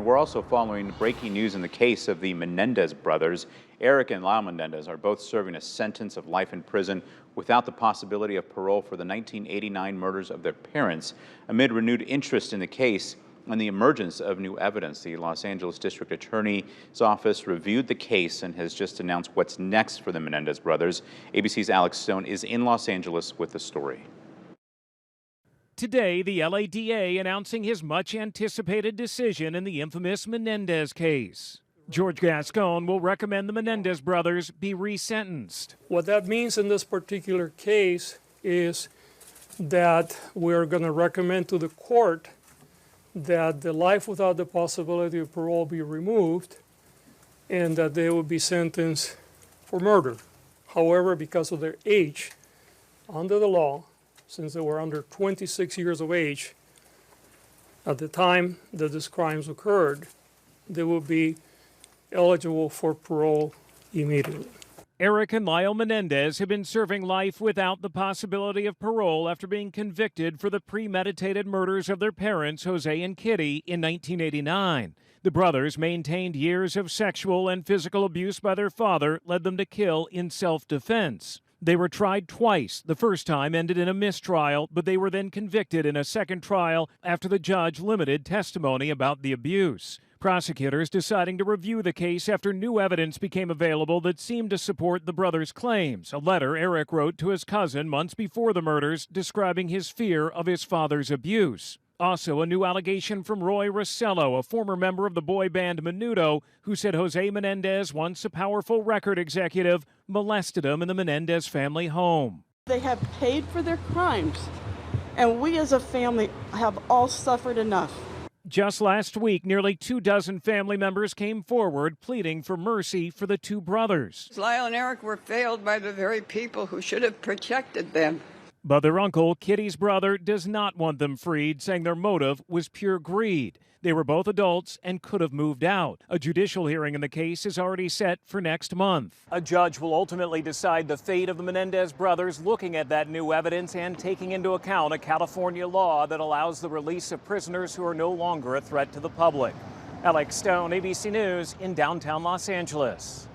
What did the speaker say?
we're also following breaking news in the case of the Menendez brothers. Erik and Lyle Menendez are both serving a sentence of life in prison without the possibility of parole for the 1989 murders of their parents. Amid renewed interest in the case and the emergence of new evidence, the Los Angeles District Attorney's Office reviewed the case and has just announced what's next for the Menendez brothers. ABC's Alex Stone is in Los Angeles with the story. Today, the LADA announcing his much-anticipated decision in the infamous Menendez case. George Gascon will recommend the Menendez brothers be resentenced. What that means in this particular case is that we're going to recommend to the court that the life without the possibility of parole be removed and that they will be sentenced for murder. However, because of their age, under the law, since they were under 26 years of age at the time that these crimes occurred, they will be eligible for parole immediately. Erik and Lyle Menendez have been serving life without the possibility of parole after being convicted for the premeditated murders of their parents, Jose and Kitty, in 1989. The brothers maintained years of sexual and physical abuse by their father led them to kill in self-defense. They were tried twice. The first time ended in a mistrial, but they were then convicted in a second trial after the judge limited testimony about the abuse. Prosecutors deciding to review the case after new evidence became available that seemed to support the brothers' claims. A letter Erik wrote to his cousin months before the murders describing his fear of his father's abuse. Also, a new allegation from Roy Rossello, a former member of the boy band Menudo, who said Jose Menendez, once a powerful record executive, molested him in the Menendez family home. They have paid for their crimes, and we as a family have all suffered enough. Just last week, nearly 24 family members came forward pleading for mercy for the two brothers. Lyle and Erik were failed by the very people who should have protected them. But their uncle, Kitty's brother, does not want them freed, saying their motive was pure greed. They were both adults and could have moved out. A judicial hearing in the case is already set for next month. A judge will ultimately decide the fate of the Menendez brothers, looking at that new evidence and taking into account a California law that allows the release of prisoners who are no longer a threat to the public. Alex Stone, ABC News in downtown Los Angeles.